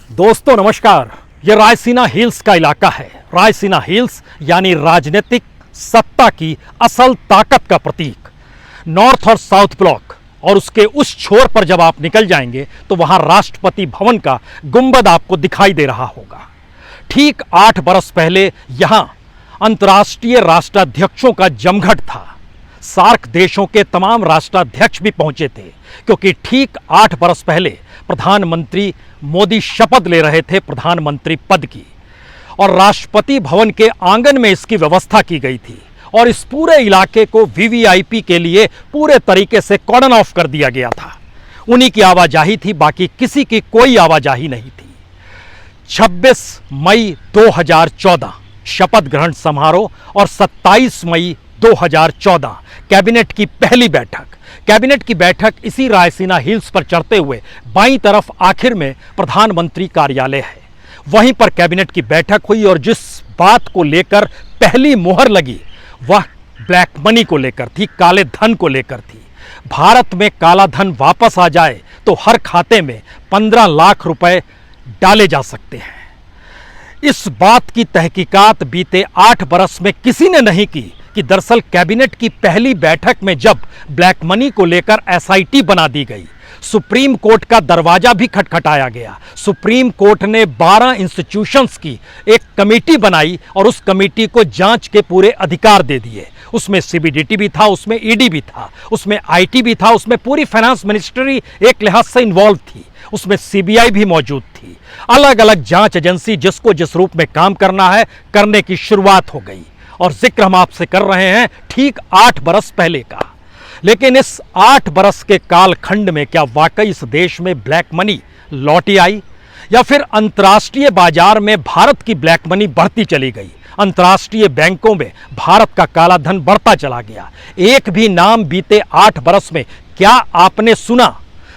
दोस्तों नमस्कार। यह रायसीना हिल्स का इलाका है। रायसीना हिल्स यानी राजनीतिक सत्ता की असल ताकत का प्रतीक। नॉर्थ और साउथ ब्लॉक और उसके उस छोर पर जब आप निकल जाएंगे तो वहां राष्ट्रपति भवन का गुंबद आपको दिखाई दे रहा होगा। ठीक 8 बरस पहले यहां अंतर्राष्ट्रीय राष्ट्राध्यक्षों का जमघट था। सार्क देशों के तमाम राष्ट्राध्यक्ष भी पहुंचे थे, क्योंकि ठीक 8 बरस पहले प्रधानमंत्री मोदी शपथ ले रहे थे प्रधानमंत्री पद की, और राष्ट्रपति भवन के आंगन में इसकी व्यवस्था की गई थी और इस पूरे इलाके को वीवीआईपी के लिए पूरे तरीके से कॉर्डन ऑफ कर दिया गया था। उन्हीं की आवाजाही थी, बाकी किसी की कोई आवाजाही नहीं थी। 26 मई 2014 शपथ ग्रहण समारोह और 27 मई 2014 कैबिनेट की पहली बैठक। कैबिनेट की बैठक इसी रायसीना हिल्स पर चढ़ते हुए बाईं तरफ आखिर में प्रधानमंत्री कार्यालय है, वहीं पर कैबिनेट की बैठक हुई और जिस बात को लेकर पहली मुहर लगी वह ब्लैक मनी को लेकर थी, काले धन को लेकर थी। भारत में काला धन वापस आ जाए तो हर खाते में 15 लाख रुपए डाले जा सकते हैं। इस बात की तहकीकात बीते 8 बरस में किसी ने नहीं की कि दरअसल कैबिनेट की पहली बैठक में जब ब्लैक मनी को लेकर एसआईटी बना दी गई, सुप्रीम कोर्ट का दरवाजा भी खटखटाया गया। सुप्रीम कोर्ट ने 12 इंस्टीट्यूशंस की एक कमेटी बनाई और उस कमेटी को जांच के पूरे अधिकार दे दिए। उसमें सीबीडीटी भी था, उसमें ईडी भी था, उसमें आईटी भी था, उसमें पूरी फाइनेंस मिनिस्ट्री एक लिहाज से इन्वॉल्व थी, उसमें सीबीआई भी मौजूद थी। अलग अलग जांच एजेंसी जिसको जिस रूप में काम करना है करने की शुरुआत हो गई। और जिक्र हम आपसे कर रहे हैं ठीक 8 बरस पहले का। लेकिन इस 8 बरस के कालखंड में क्या वाकई इस देश में ब्लैक मनी लौटी आई, या फिर अंतर्राष्ट्रीय बाजार में भारत की ब्लैक मनी बढ़ती चली गई, अंतर्राष्ट्रीय बैंकों में भारत का काला धन बढ़ता चला गया? एक भी नाम बीते 8 बरस में क्या आपने सुना?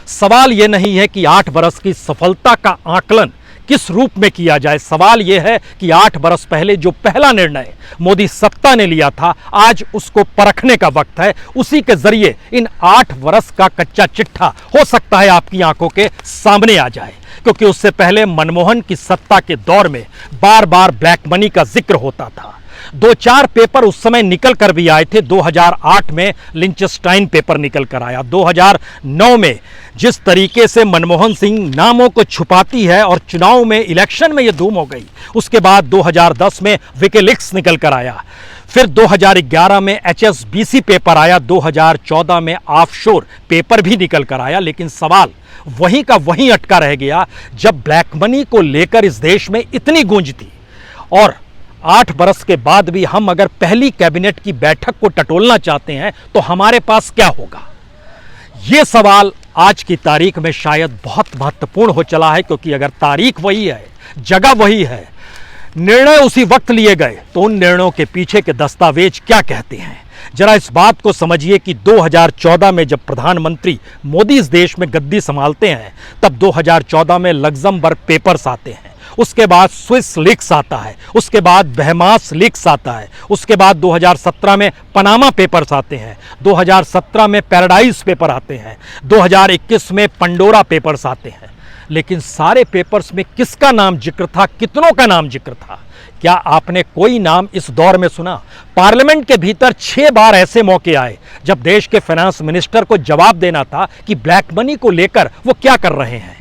सवाल यह नहीं है कि 8 बरस की सफलता का आकलन किस रूप में किया जाए। सवाल यह है कि 8 बरस पहले जो पहला निर्णय मोदी सत्ता ने लिया था, आज उसको परखने का वक्त है। उसी के जरिए इन 8 बरस का कच्चा चिट्ठा हो सकता है आपकी आंखों के सामने आ जाए, क्योंकि उससे पहले मनमोहन की सत्ता के दौर में बार बार ब्लैक मनी का जिक्र होता था। 2-4 पेपर उस समय निकल कर भी आए थे। 2008 में लिंचस्टाइन पेपर निकल कर आया। 2009 में जिस तरीके से मनमोहन सिंह नामों को छुपाती है और चुनाव में इलेक्शन में ये धूम हो गई, उसके बाद 2010 में विकिलीक्स निकल कर आया, फिर 2011 में एचएसबीसी पेपर आया, 2014 में ऑफशोर पेपर भी निकल कर आया। लेकिन सवाल वहीं का वहीं अटका रह गया। जब ब्लैक मनी को लेकर इस देश में इतनी गूंज थी और 8 बरस के बाद भी हम अगर पहली कैबिनेट की बैठक को टटोलना चाहते हैं तो हमारे पास क्या होगा? यह सवाल आज की तारीख में शायद बहुत महत्वपूर्ण हो चला है, क्योंकि अगर तारीख वही है, जगह वही है, निर्णय उसी वक्त लिए गए, तो उन निर्णयों के पीछे के दस्तावेज क्या कहते हैं? जरा इस बात को समझिए कि 2014 में जब प्रधानमंत्री मोदी इस देश में गद्दी संभालते हैं, तब 2014 में लग्जमबर्ग पेपर्स आते हैं, उसके बाद स्विस लीक्स आता है, उसके बाद बहमास लीक्स आता है, उसके बाद 2017 में पनामा पेपर्स आते हैं, 2017 में पैराडाइज पेपर आते हैं, 2021 में पंडोरा पेपर्स आते हैं। लेकिन सारे पेपर्स में किसका नाम जिक्र था? कितनों का नाम जिक्र था? क्या आपने कोई नाम इस दौर में सुना? पार्लियामेंट के भीतर 6 बार ऐसे मौके आए जब देश के फाइनेंस मिनिस्टर को जवाब देना था कि ब्लैक मनी को लेकर वो क्या कर रहे हैं।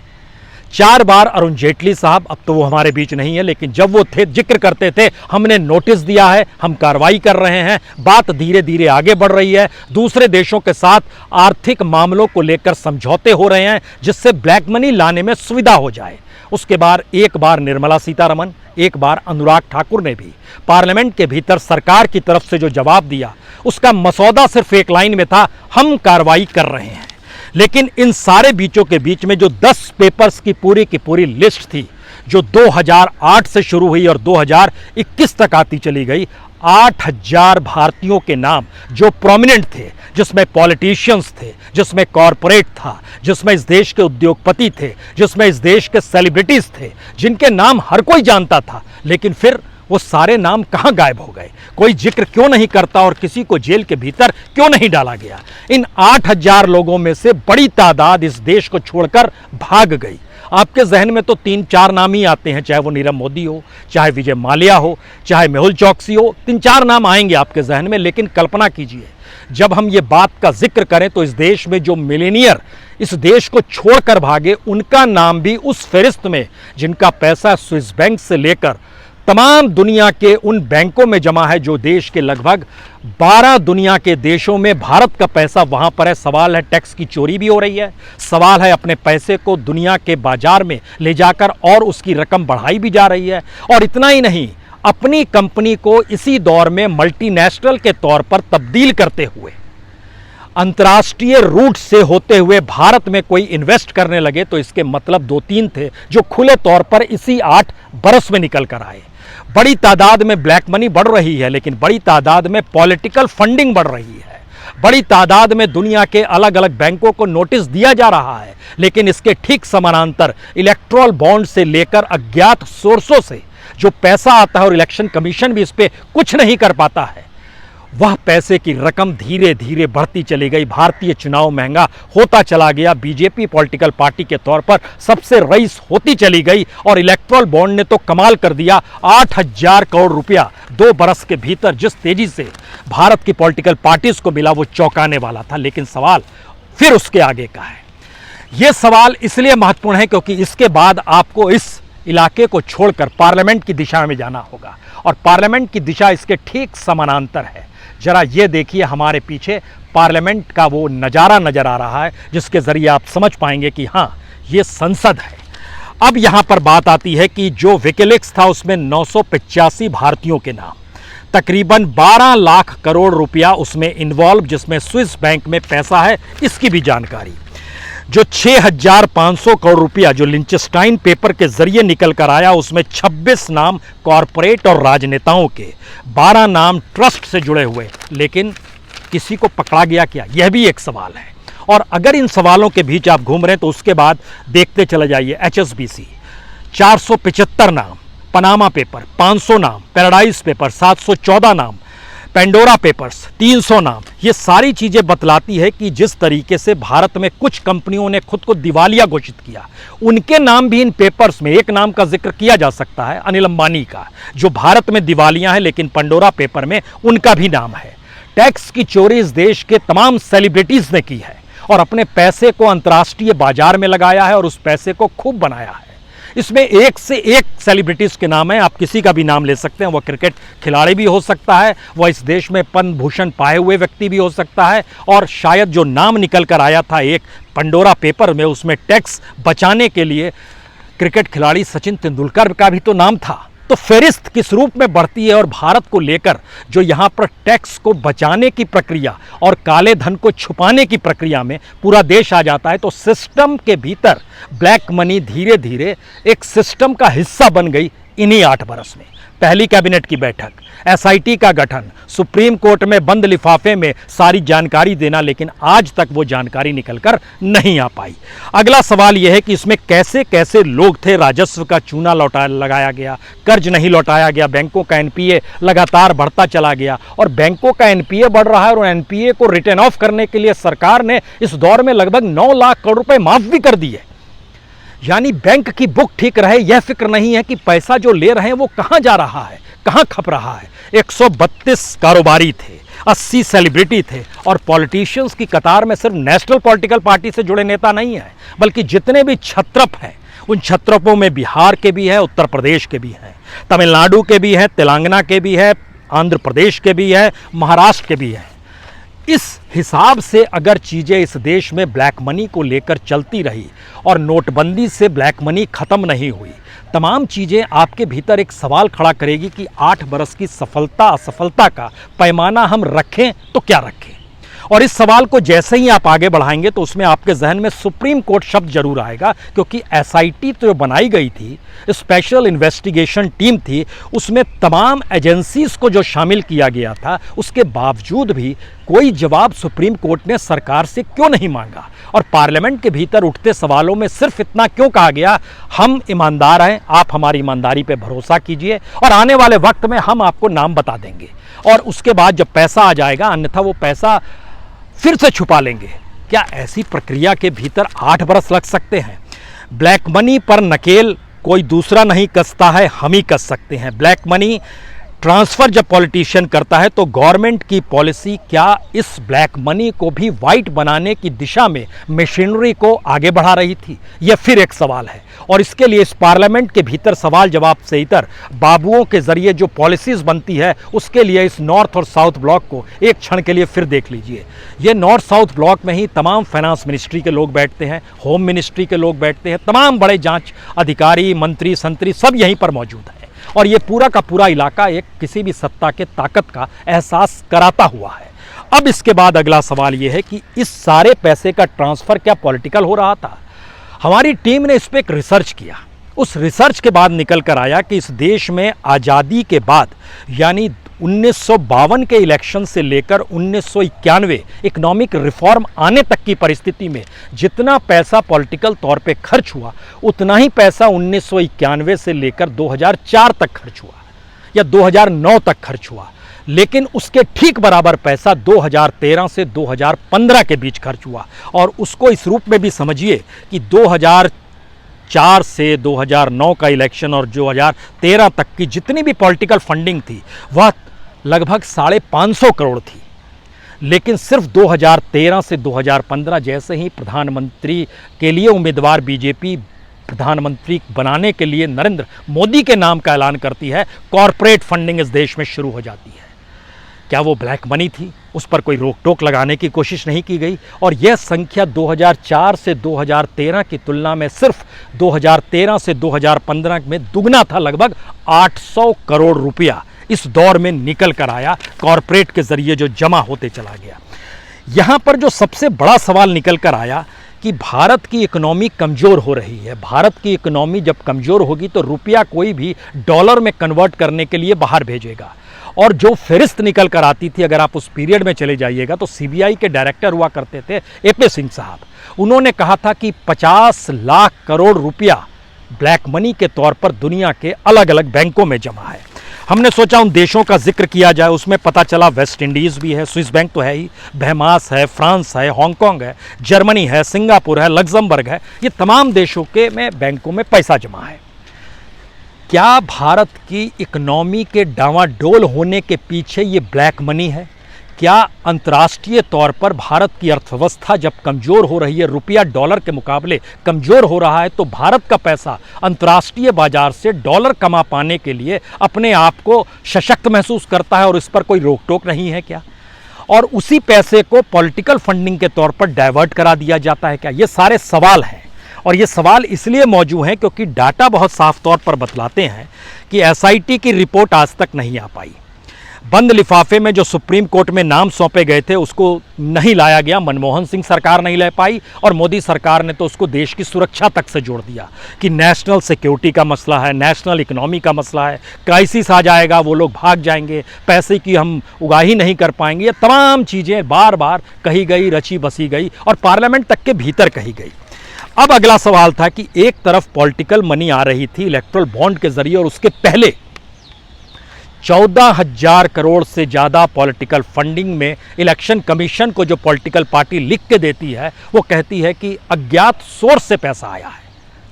4 बार अरुण जेटली साहब, अब तो वो हमारे बीच नहीं है, लेकिन जब वो थे जिक्र करते थे, हमने नोटिस दिया है, हम कार्रवाई कर रहे हैं, बात धीरे धीरे आगे बढ़ रही है, दूसरे देशों के साथ आर्थिक मामलों को लेकर समझौते हो रहे हैं जिससे ब्लैक मनी लाने में सुविधा हो जाए। उसके बाद एक बार निर्मला सीतारमण, एक बार अनुराग ठाकुर ने भी पार्लियामेंट के भीतर सरकार की तरफ से जो जवाब दिया, उसका मसौदा सिर्फ एक लाइन में था, हम कार्रवाई कर रहे हैं। लेकिन इन सारे बीचों के बीच में जो 10 पेपर्स की पूरी लिस्ट थी, जो 2008 से शुरू हुई और 2021 तक आती चली गई, 8000 भारतीयों के नाम जो प्रोमिनेंट थे, जिसमें पॉलिटिशियंस थे, जिसमें कॉरपोरेट था, जिसमें इस देश के उद्योगपति थे, जिसमें इस देश के सेलिब्रिटीज थे, जिनके नाम हर कोई जानता था, लेकिन फिर वो सारे नाम कहां गायब हो गए? कोई जिक्र क्यों नहीं करता और किसी को जेल के भीतर क्यों नहीं डाला गया? इन 8000 लोगों में से बड़ी तादाद इस देश को छोड़कर भाग गई। आपके जहन में तो 3-4 नाम ही आते हैं, चाहे वो नीरव मोदी हो, चाहे विजय माल्या हो, चाहे मेहुल चौकसी हो, 3-4 नाम आएंगे आपके जहन में। लेकिन कल्पना कीजिए, जब हम ये बात का जिक्र करें तो इस देश में जो मिलीनियर इस देश को छोड़कर भागे, उनका नाम भी उस फहरिस्त में, जिनका पैसा स्विस बैंक से लेकर तमाम दुनिया के उन बैंकों में जमा है, जो देश के लगभग 12 दुनिया के देशों में भारत का पैसा वहां पर है। सवाल है टैक्स की चोरी भी हो रही है, सवाल है अपने पैसे को दुनिया के बाजार में ले जाकर और उसकी रकम बढ़ाई भी जा रही है। और इतना ही नहीं, अपनी कंपनी को इसी दौर में मल्टीनेशनल के तौर पर तब्दील करते हुए अंतर्राष्ट्रीय रूट से होते हुए भारत में कोई इन्वेस्ट करने लगे, तो इसके मतलब 2-3 थे जो खुले तौर पर इसी 8 बरस में निकल कर आए। बड़ी तादाद में ब्लैक मनी बढ़ रही है, लेकिन बड़ी तादाद में पॉलिटिकल फंडिंग बढ़ रही है, बड़ी तादाद में दुनिया के अलग अलग बैंकों को नोटिस दिया जा रहा है। लेकिन इसके ठीक समानांतर इलेक्ट्रल बॉन्ड से लेकर अज्ञात सोर्सों से जो पैसा आता है, और इलेक्शन कमीशन भी इस पर कुछ नहीं कर पाता है, वह पैसे की रकम धीरे धीरे बढ़ती चली गई। भारतीय चुनाव महंगा होता चला गया, बीजेपी पॉलिटिकल पार्टी के तौर पर सबसे रईस होती चली गई, और इलेक्ट्रल बॉन्ड ने तो कमाल कर दिया। 8,000 करोड़ रुपया 2 बरस के भीतर जिस तेजी से भारत की पॉलिटिकल पार्टीज को मिला, वो चौंकाने वाला था। लेकिन सवाल फिर उसके आगे का है। यह सवाल इसलिए महत्वपूर्ण है क्योंकि इसके बाद आपको इस इलाके को छोड़कर पार्लियामेंट की दिशा में जाना होगा, और पार्लियामेंट की दिशा इसके ठीक समानांतर है। जरा ये देखिए, हमारे पीछे पार्लियामेंट का वो नज़ारा नज़र आ रहा है, जिसके ज़रिए आप समझ पाएंगे कि हाँ, ये संसद है। अब यहाँ पर बात आती है कि जो विकिलीक्स था उसमें 985 भारतीयों के नाम, तकरीबन 12 लाख करोड़ रुपया उसमें इन्वॉल्व, जिसमें स्विस बैंक में पैसा है, इसकी भी जानकारी। जो 6,500 करोड़ रुपया जो लिंचस्टाइन पेपर के जरिए निकल कर आया, उसमें 26 नाम कॉरपोरेट और राजनेताओं के, 12 नाम ट्रस्ट से जुड़े हुए। लेकिन किसी को पकड़ा गया क्या, यह भी एक सवाल है। और अगर इन सवालों के बीच आप घूम रहे हैं तो उसके बाद देखते चले जाइए। HSBC 475 नाम, पनामा पेपर 500 नाम, पैराडाइज पेपर 714 नाम, पेंडोरा पेपर्स 300 नाम। ये सारी चीज़ें बतलाती है कि जिस तरीके से भारत में कुछ कंपनियों ने खुद को दिवालिया घोषित किया, उनके नाम भी इन पेपर्स में, एक नाम का जिक्र किया जा सकता है, अनिल अंबानी का, जो भारत में दिवालिया है, लेकिन पेंडोरा पेपर में उनका भी नाम है। टैक्स की चोरी इस देश के तमाम सेलिब्रिटीज़ ने की है, और अपने पैसे को अंतर्राष्ट्रीय बाजार में लगाया है, और उस पैसे को खूब बनाया है। इसमें एक से एक सेलिब्रिटीज़ के नाम है, आप किसी का भी नाम ले सकते हैं। वह क्रिकेट खिलाड़ी भी हो सकता है, वह इस देश में पद्म भूषण पाए हुए व्यक्ति भी हो सकता है, और शायद जो नाम निकल कर आया था एक पेंडोरा पेपर में, उसमें टैक्स बचाने के लिए क्रिकेट खिलाड़ी सचिन तेंदुलकर का भी तो नाम था। तो फहरिस्त किस रूप में बढ़ती है, और भारत को लेकर जो यहाँ पर टैक्स को बचाने की प्रक्रिया और काले धन को छुपाने की प्रक्रिया में पूरा देश आ जाता है, तो सिस्टम के भीतर ब्लैक मनी धीरे धीरे एक सिस्टम का हिस्सा बन गई। इन्हीं 8 बरस में पहली कैबिनेट की बैठक, SIT का गठन, सुप्रीम कोर्ट में बंद लिफाफे में सारी जानकारी देना, लेकिन आज तक वो जानकारी निकलकर नहीं आ पाई। अगला सवाल यह है कि इसमें कैसे कैसे लोग थे, राजस्व का चूना लगाया गया, कर्ज नहीं लौटाया गया, बैंकों का NPA लगातार बढ़ता चला गया, और बैंकों का NPA बढ़ रहा है, और NPA को रिटर्न ऑफ करने के लिए सरकार ने इस दौर में लगभग 9 लाख करोड़ रुपए माफ भी कर दिए। यानी बैंक की बुक ठीक रहे, यह फिक्र नहीं है कि पैसा जो ले रहे हैं वो कहां जा रहा है, कहां खप रहा है। 132 कारोबारी थे, 80 सेलिब्रिटी थे, और पॉलिटिशियंस की कतार में सिर्फ नेशनल पॉलिटिकल पार्टी से जुड़े नेता नहीं हैं, बल्कि जितने भी छत्रप हैं, उन छत्रपों में बिहार के भी हैं, उत्तर प्रदेश के भी हैं, तमिलनाडु के भी हैं, तेलंगाना के भी हैं, आंध्र प्रदेश के भी हैं, महाराष्ट्र के भी हैं। इस हिसाब से अगर चीज़ें इस देश में ब्लैक मनी को लेकर चलती रही और नोटबंदी से ब्लैक मनी ख़त्म नहीं हुई, तमाम चीज़ें आपके भीतर एक सवाल खड़ा करेगी कि 8 बरस की सफलता असफलता का पैमाना हम रखें तो क्या रखें। और इस सवाल को जैसे ही आप आगे बढ़ाएंगे तो उसमें आपके जहन में सुप्रीम कोर्ट शब्द जरूर आएगा, क्योंकि SIT तो जो बनाई गई थी, स्पेशल इन्वेस्टिगेशन टीम थी, उसमें तमाम एजेंसीज को जो शामिल किया गया था, उसके बावजूद भी कोई जवाब सुप्रीम कोर्ट ने सरकार से क्यों नहीं मांगा। और पार्लियामेंट के भीतर उठते सवालों में सिर्फ इतना क्यों कहा गया, हम ईमानदार हैं, आप हमारी ईमानदारी पर भरोसा कीजिए, और आने वाले वक्त में हम आपको नाम बता देंगे, और उसके बाद जब पैसा आ जाएगा, अन्यथा वो पैसा फिर से छुपा लेंगे। क्या ऐसी प्रक्रिया के भीतर 8 बरस लग सकते हैं? ब्लैक मनी पर नकेल कोई दूसरा नहीं कसता है, हम ही कस सकते हैं। ब्लैक मनी ट्रांसफ़र जब पॉलिटिशियन करता है तो गवर्नमेंट की पॉलिसी क्या इस ब्लैक मनी को भी वाइट बनाने की दिशा में मशीनरी को आगे बढ़ा रही थी? यह फिर एक सवाल है और इसके लिए इस पार्लियामेंट के भीतर सवाल जवाब से इतर बाबुओं के जरिए जो पॉलिसीज़ बनती है उसके लिए इस नॉर्थ और साउथ ब्लॉक को एक क्षण के लिए फिर देख लीजिए। ये नॉर्थ साउथ ब्लॉक में ही तमाम फाइनेंस मिनिस्ट्री के लोग बैठते हैं, होम मिनिस्ट्री के लोग बैठते हैं, तमाम बड़े जांच अधिकारी, मंत्री, संतरी सब यहीं पर मौजूद है और ये पूरा का पूरा इलाका एक किसी भी सत्ता के ताकत का एहसास कराता हुआ है। अब इसके बाद अगला सवाल ये है कि इस सारे पैसे का ट्रांसफ़र क्या पॉलिटिकल हो रहा था? हमारी टीम ने इस पर एक रिसर्च किया। उस रिसर्च के बाद निकल कर आया कि इस देश में आज़ादी के बाद यानी 1952 के इलेक्शन से लेकर 1991 इकोनॉमिक रिफॉर्म आने तक की परिस्थिति में जितना पैसा पॉलिटिकल तौर पे खर्च हुआ उतना ही पैसा 1991 से लेकर 2004 तक खर्च हुआ या 2009 तक खर्च हुआ, लेकिन उसके ठीक बराबर पैसा 2013 से 2015 के बीच खर्च हुआ। और उसको इस रूप में भी समझिए कि 2004 से 2009 का इलेक्शन और 2013 तक की जितनी भी पॉलिटिकल फंडिंग थी वह लगभग 550 करोड़ थी, लेकिन सिर्फ 2013 से 2015 जैसे ही प्रधानमंत्री के लिए उम्मीदवार बीजेपी प्रधानमंत्री बनाने के लिए नरेंद्र मोदी के नाम का ऐलान करती है, कॉरपोरेट फंडिंग इस देश में शुरू हो जाती है। क्या वो ब्लैक मनी थी? उस पर कोई रोक टोक लगाने की कोशिश नहीं की गई और यह संख्या 2004 से 2013 की तुलना में सिर्फ 2013 से 2015 में दुगना था। लगभग 800 करोड़ रुपया इस दौर में निकल कर आया, कॉरपोरेट के जरिए जो जमा होते चला गया। यहाँ पर जो सबसे बड़ा सवाल निकल कर आया कि भारत की इकोनॉमी कमज़ोर हो रही है। भारत की इकोनॉमी जब कमज़ोर होगी तो रुपया कोई भी डॉलर में कन्वर्ट करने के लिए बाहर भेजेगा। और जो फहरिस्त निकल कर आती थी, अगर आप उस पीरियड में चले जाइएगा तो सीबीआई के डायरेक्टर हुआ करते थे एपी सिंह साहब, उन्होंने कहा था कि 50 लाख करोड़ रुपया ब्लैक मनी के तौर पर दुनिया के अलग अलग बैंकों में जमा है। हमने सोचा उन देशों का जिक्र किया जाए, उसमें पता चला वेस्ट इंडीज़ भी है, स्विस बैंक तो है ही, बहमास है, फ्रांस है, हांगकांग है, जर्मनी है, सिंगापुर है, लग्जमबर्ग है, ये तमाम देशों के में बैंकों में पैसा जमा है। क्या भारत की इकोनॉमी के डावाडोल होने के पीछे ये ब्लैक मनी है? क्या अंतर्राष्ट्रीय तौर पर भारत की अर्थव्यवस्था जब कमज़ोर हो रही है, रुपया डॉलर के मुकाबले कमज़ोर हो रहा है, तो भारत का पैसा अंतर्राष्ट्रीय बाजार से डॉलर कमा पाने के लिए अपने आप को सशक्त महसूस करता है और इस पर कोई रोक टोक नहीं है क्या? और उसी पैसे को पॉलिटिकल फंडिंग के तौर पर डाइवर्ट करा दिया जाता है क्या? ये सारे सवाल हैं और ये सवाल इसलिए मौजूद हैं क्योंकि डाटा बहुत साफ तौर पर बतलाते हैं कि एसआईटी की रिपोर्ट आज तक नहीं आ पाई। बंद लिफाफे में जो सुप्रीम कोर्ट में नाम सौंपे गए थे उसको नहीं लाया गया, मनमोहन सिंह सरकार नहीं ले पाई और मोदी सरकार ने तो उसको देश की सुरक्षा तक से जोड़ दिया कि नेशनल सिक्योरिटी का मसला है, नेशनल इकोनॉमी का मसला है, क्राइसिस आ जाएगा, वो लोग भाग जाएंगे, पैसे की हम उगाही नहीं कर पाएंगे। ये तमाम चीज़ें बार बार कही गई, रची बसी गई और पार्लियामेंट तक के भीतर कही गई। अब अगला सवाल था कि एक तरफ पॉलिटिकल मनी आ रही थी इलेक्ट्रल बॉन्ड के जरिए और उसके पहले 14,000 करोड़ से ज़्यादा पॉलिटिकल फंडिंग में इलेक्शन कमीशन को जो पॉलिटिकल पार्टी लिख के देती है वो कहती है कि अज्ञात सोर्स से पैसा आया है।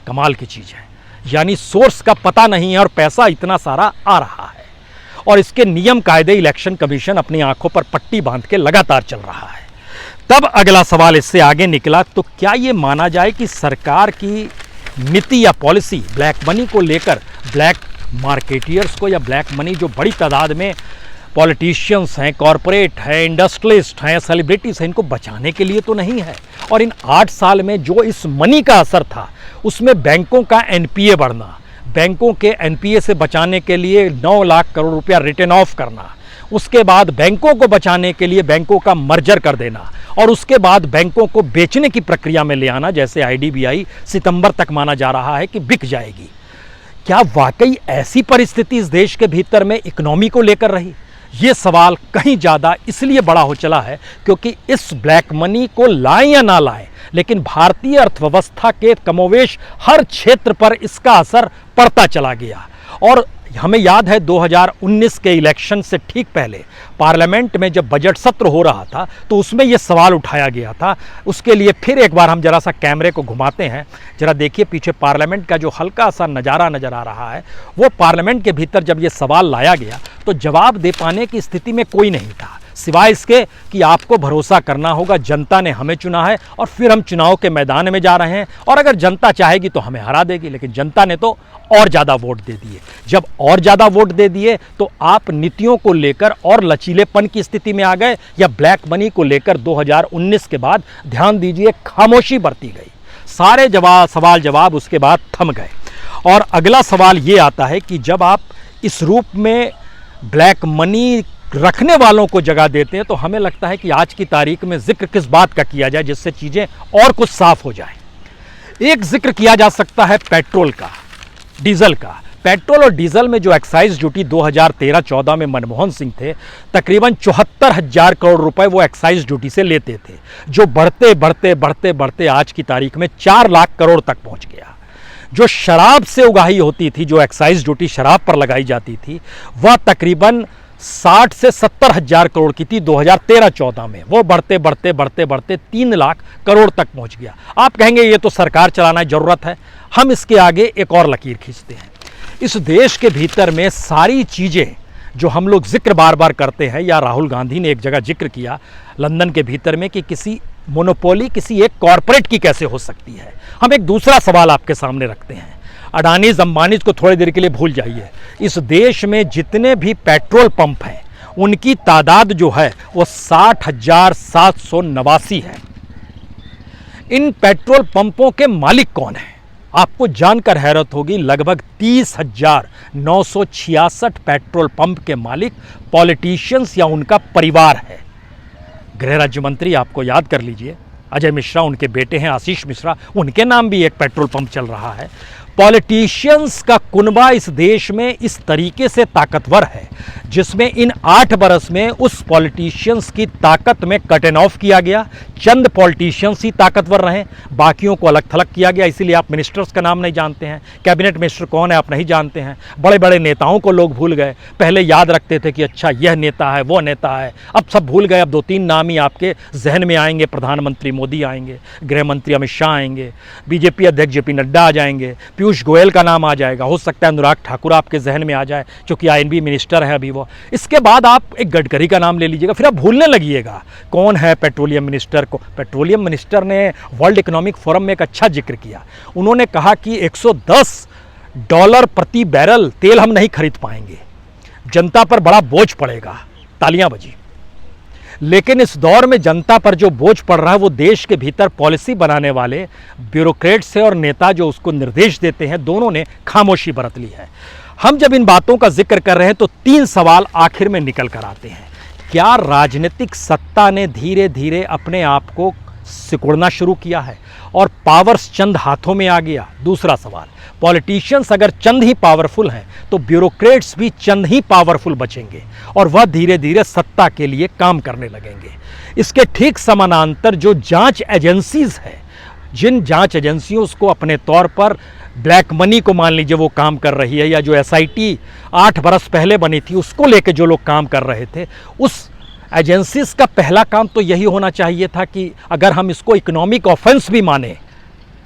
कमाल की चीज़ है, यानी सोर्स का पता नहीं है और पैसा इतना सारा आ रहा है और इसके नियम कायदे इलेक्शन कमीशन अपनी आंखों पर पट्टी बांध के लगातार चल रहा है। तब अगला सवाल इससे आगे निकला, तो क्या ये माना जाए कि सरकार की नीति या पॉलिसी ब्लैक मनी को लेकर ब्लैक मार्केटियर्स को या ब्लैक मनी जो बड़ी तादाद में पॉलिटिशियंस हैं, कॉरपोरेट हैं, इंडस्ट्रियलिस्ट हैं, सेलिब्रिटीज़ हैं, इनको बचाने के लिए तो नहीं है? और इन 8 साल में जो इस मनी का असर था उसमें बैंकों का एनपीए बढ़ना, बैंकों के एनपीए से बचाने के लिए 9 लाख करोड़ रुपया रिटर्न ऑफ करना, उसके बाद बैंकों को बचाने के लिए बैंकों का मर्जर कर देना और उसके बाद बैंकों को बेचने की प्रक्रिया में ले आना, जैसे आईडीबीआई सितंबर तक माना जा रहा है कि बिक जाएगी। क्या वाकई ऐसी परिस्थिति इस देश के भीतर में इकोनॉमी को लेकर रही? ये सवाल कहीं ज़्यादा इसलिए बड़ा हो चला है क्योंकि इस ब्लैक मनी को लाएं या ना लाएं, लेकिन भारतीय अर्थव्यवस्था के कमोवेश हर क्षेत्र पर इसका असर पड़ता चला गया और हमें याद है 2019 के इलेक्शन से ठीक पहले पार्लियामेंट में जब बजट सत्र हो रहा था तो उसमें यह सवाल उठाया गया था। उसके लिए फिर एक बार हम जरा सा कैमरे को घुमाते हैं, जरा देखिए पीछे पार्लियामेंट का जो हल्का सा नज़ारा नज़र आ रहा है, वो पार्लियामेंट के भीतर जब ये सवाल लाया गया तो जवाब दे पाने की स्थिति में कोई नहीं था, सिवाय इसके कि आपको भरोसा करना होगा, जनता ने हमें चुना है और फिर हम चुनाव के मैदान में जा रहे हैं और अगर जनता चाहेगी तो हमें हरा देगी। लेकिन जनता ने तो और ज़्यादा वोट दे दिए। जब और ज़्यादा वोट दे दिए तो आप नीतियों को लेकर और लचीलेपन की स्थिति में आ गए या ब्लैक मनी को लेकर 2019 के बाद ध्यान दीजिए खामोशी बरती गई। सारे सवाल जवाब उसके बाद थम गए। और अगला सवाल ये आता है कि जब आप इस रूप में ब्लैक मनी रखने वालों को जगह देते हैं तो हमें लगता है कि आज की तारीख में जिक्र किस बात का किया जाए जिससे चीज़ें और कुछ साफ हो जाए। एक जिक्र किया जा सकता है पेट्रोल का, डीजल का। पेट्रोल और डीजल में जो एक्साइज ड्यूटी 2013-14 में मनमोहन सिंह थे, तकरीबन 74,000 करोड़ रुपए वो एक्साइज ड्यूटी से लेते थे, जो बढ़ते बढ़ते बढ़ते बढ़ते आज की तारीख में 4 लाख करोड़ तक पहुंच गया। जो शराब से उगाही होती थी, जो एक्साइज ड्यूटी शराब पर लगाई जाती थी, वह तकरीबन 60 से 70,000 करोड़ की थी 2013-14 में। वो बढ़ते बढ़ते बढ़ते बढ़ते 3 लाख करोड़ तक पहुंच गया। आप कहेंगे ये तो सरकार चलाना जरूरत है। हम इसके आगे एक और लकीर खींचते हैं। इस देश के भीतर में सारी चीज़ें जो हम लोग जिक्र बार बार करते हैं, या राहुल गांधी ने एक जगह जिक्र किया लंदन के भीतर में कि किसी मोनोपोली किसी एक कॉरपोरेट की कैसे हो सकती है। हम एक दूसरा सवाल आपके सामने रखते हैं। अडानीज अंबानीज को थोड़ी देर के लिए भूल जाइए। इस देश में जितने भी पेट्रोल पंप हैं उनकी तादाद जो है वो 60,789 है। इन पेट्रोल पंपों के मालिक कौन हैं? आपको जानकर हैरत होगी, लगभग 30,966 पेट्रोल पंप के मालिक पॉलिटिशियंस या उनका परिवार है। गृह राज्य मंत्री आपको याद कर लीजिए, अजय मिश्रा उनके बेटे हैं, आशीष मिश्रा, उनके नाम भी एक पेट्रोल पंप चल रहा है। पॉलिटिशियंस का कुनबा इस देश में इस तरीके से ताकतवर है जिसमें इन 8 बरस में उस पॉलिटिशियंस की ताकत में कट एंड ऑफ किया गया। चंद पॉलिटिशियंस ही ताकतवर रहे, बाकियों को अलग थलग किया गया। इसीलिए आप मिनिस्टर्स का नाम नहीं जानते हैं, कैबिनेट मिनिस्टर कौन है आप नहीं जानते हैं। बड़े बड़े नेताओं को लोग भूल गए। पहले याद रखते थे कि अच्छा यह नेता है वो नेता है, अब सब भूल गए। अब 2-3 नाम ही आपके जहन में आएंगे। प्रधानमंत्री मोदी आएंगे, गृह मंत्री अमित शाह आएंगे, बीजेपी अध्यक्ष जेपी नड्डा आ जाएंगे, पीयूष गोयल का नाम आ जाएगा, हो सकता है अनुराग ठाकुर आपके जहन में आ जाए क्योंकि आईएनबी मिनिस्टर है अभी वो। इसके बाद आप एक गडकरी का नाम ले लीजिएगा, फिर आप भूलने लगिएगा कौन है पेट्रोलियम मिनिस्टर को। पेट्रोलियम मिनिस्टर ने वर्ल्ड इकोनॉमिक फोरम में एक अच्छा जिक्र किया। उन्होंने कहा कि $110 प्रति बैरल तेल हम नहीं खरीद पाएंगे, जनता पर बड़ा बोझ पड़ेगा। तालियां बजी। लेकिन इस दौर में जनता पर जो बोझ पड़ रहा है वो देश के भीतर पॉलिसी बनाने वाले ब्यूरोक्रेट्स है और नेता जो उसको निर्देश देते हैं, दोनों ने खामोशी बरत ली है। हम जब इन बातों का जिक्र कर रहे हैं तो 3 सवाल आखिर में निकल कर आते हैं। क्या राजनीतिक सत्ता ने धीरे धीरे अपने आप को सिकुड़ना शुरू किया है और पावर्स चंद हाथों में आ गया? दूसरा सवाल, पॉलिटिशियंस अगर चंद ही पावरफुल हैं तो ब्यूरोक्रेट्स भी चंद ही पावरफुल बचेंगे और वह धीरे धीरे सत्ता के लिए काम करने लगेंगे। इसके ठीक समानांतर जो जांच एजेंसीज है, जिन जांच एजेंसियों को अपने तौर पर ब्लैक मनी को मान लीजिए वो काम कर रही है, या जो एसआईटी 8 बरस पहले बनी थी उसको लेके जो लोग काम कर रहे थे, उस एजेंसीज का पहला काम तो यही होना चाहिए था कि अगर हम इसको इकोनॉमिक ऑफेंस भी माने,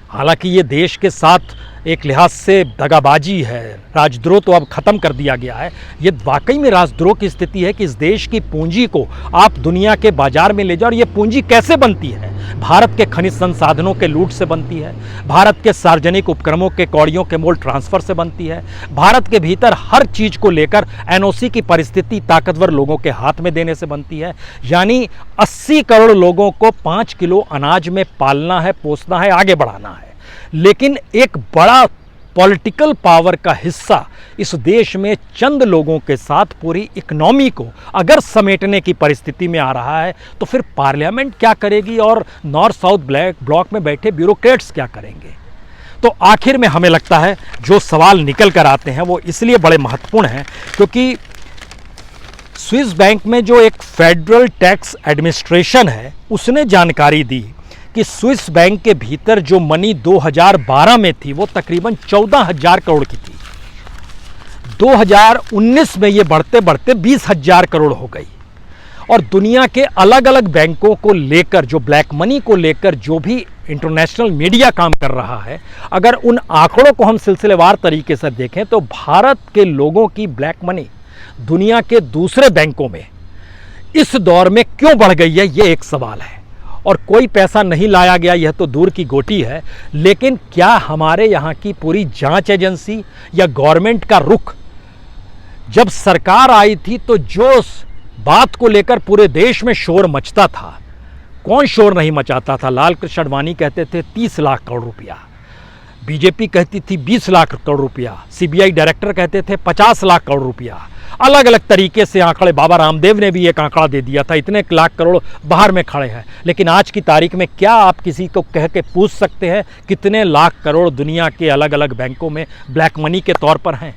हालांकि ये देश के साथ एक लिहाज से दगाबाजी है, राजद्रोह तो अब ख़त्म कर दिया गया है। ये वाकई में राजद्रोह की स्थिति है कि इस देश की पूंजी को आप दुनिया के बाजार में ले जाओ। और ये पूंजी कैसे बनती है? भारत के खनिज संसाधनों के लूट से बनती है, भारत के सार्वजनिक उपक्रमों के कौड़ियों के मोल ट्रांसफ़र से बनती है, भारत के भीतर हर चीज़ को लेकर एनओसी की परिस्थिति ताकतवर लोगों के हाथ में देने से बनती है। यानी 80 करोड़ लोगों को 5 किलो अनाज में पालना है, पोसना है, आगे बढ़ाना है। लेकिन एक बड़ा पॉलिटिकल पावर का हिस्सा इस देश में चंद लोगों के साथ पूरी इकोनॉमी को अगर समेटने की परिस्थिति में आ रहा है तो फिर पार्लियामेंट क्या करेगी और नॉर्थ साउथ ब्लॉक में बैठे ब्यूरोक्रेट्स क्या करेंगे? तो आखिर में हमें लगता है जो सवाल निकल कर आते हैं वो इसलिए बड़े महत्वपूर्ण हैं क्योंकि स्विस बैंक में जो एक फेडरल टैक्स एडमिनिस्ट्रेशन है उसने जानकारी दी कि स्विस बैंक के भीतर जो मनी 2012 में थी वो तकरीबन 14,000 करोड़ की थी। 2019 में ये बढ़ते बढ़ते 20,000 करोड़ हो गई। और दुनिया के अलग अलग बैंकों को लेकर, जो ब्लैक मनी को लेकर जो भी इंटरनेशनल मीडिया काम कर रहा है, अगर उन आंकड़ों को हम सिलसिलेवार तरीके से देखें तो भारत के लोगों की ब्लैक मनी दुनिया के दूसरे बैंकों में इस दौर में क्यों बढ़ गई है, ये एक सवाल है। और कोई पैसा नहीं लाया गया, यह तो दूर की गोटी है, लेकिन क्या हमारे यहाँ की पूरी जांच एजेंसी या गवर्नमेंट का रुख, जब सरकार आई थी तो जो बात को लेकर पूरे देश में शोर मचता था, कौन शोर नहीं मचाता था। लाल कृष्ण आडवाणी कहते थे 30 लाख करोड़ रुपया, बीजेपी कहती थी 20 लाख करोड़ रुपया, सीबीआई डायरेक्टर कहते थे 50 लाख करोड़ रुपया, अलग अलग तरीके से आंकड़े। बाबा रामदेव ने भी एक आंकड़ा दे दिया था, इतने लाख करोड़ बाहर में खड़े हैं। लेकिन आज की तारीख में क्या आप किसी को कह के पूछ सकते हैं कितने लाख करोड़ दुनिया के अलग अलग बैंकों में ब्लैक मनी के तौर पर हैं?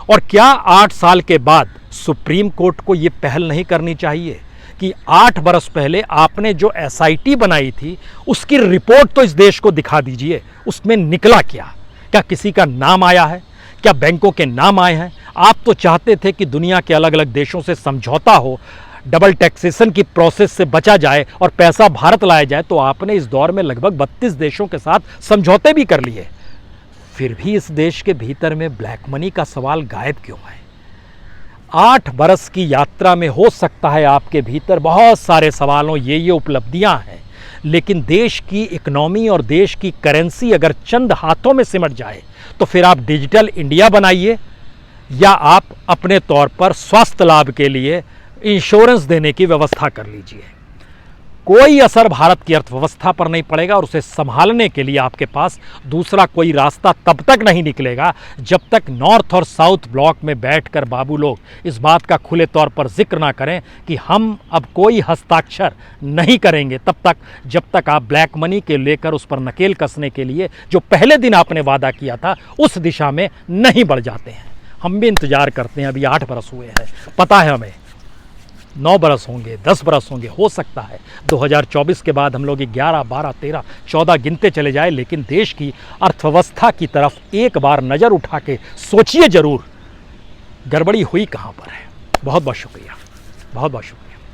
और क्या 8 साल के बाद सुप्रीम कोर्ट को ये पहल नहीं करनी चाहिए कि 8 बरस पहले आपने जो एसआईटी बनाई थी उसकी रिपोर्ट तो इस देश को दिखा दीजिए, उसमें निकला क्या? क्या किसी का नाम आया है? क्या बैंकों के नाम आए हैं? आप तो चाहते थे कि दुनिया के अलग अलग देशों से समझौता हो, डबल टैक्सेशन की प्रोसेस से बचा जाए और पैसा भारत लाया जाए। तो आपने इस दौर में लगभग 32 देशों के साथ समझौते भी कर लिए, फिर भी इस देश के भीतर में ब्लैक मनी का सवाल गायब क्यों है? 8 बरस की यात्रा में हो सकता है आपके भीतर बहुत सारे सवालों ये उपलब्धियां हैं, लेकिन देश की इकोनॉमी और देश की करेंसी अगर चंद हाथों में सिमट जाए तो फिर आप डिजिटल इंडिया बनाइए या आप अपने तौर पर स्वास्थ्य लाभ के लिए इंश्योरेंस देने की व्यवस्था कर लीजिए। कोई असर भारत की अर्थव्यवस्था पर नहीं पड़ेगा और उसे संभालने के लिए आपके पास दूसरा कोई रास्ता तब तक नहीं निकलेगा जब तक नॉर्थ और साउथ ब्लॉक में बैठकर बाबू लोग इस बात का खुले तौर पर जिक्र ना करें कि हम अब कोई हस्ताक्षर नहीं करेंगे, तब तक जब तक आप ब्लैक मनी के लेकर उस पर नकेल कसने के लिए जो पहले दिन आपने वादा किया था उस दिशा में नहीं बढ़ जाते हैं। हम भी इंतजार करते हैं। अभी 8 बरस हुए हैं, पता है हमें 9 बरस होंगे, 10 बरस होंगे, हो सकता है 2024 के बाद हम लोग 11, 12, 13, 14 गिनते चले जाए, लेकिन देश की अर्थव्यवस्था की तरफ एक बार नज़र उठा के सोचिए ज़रूर गड़बड़ी हुई कहाँ पर है। बहुत बहुत शुक्रिया, बहुत बहुत शुक्रिया।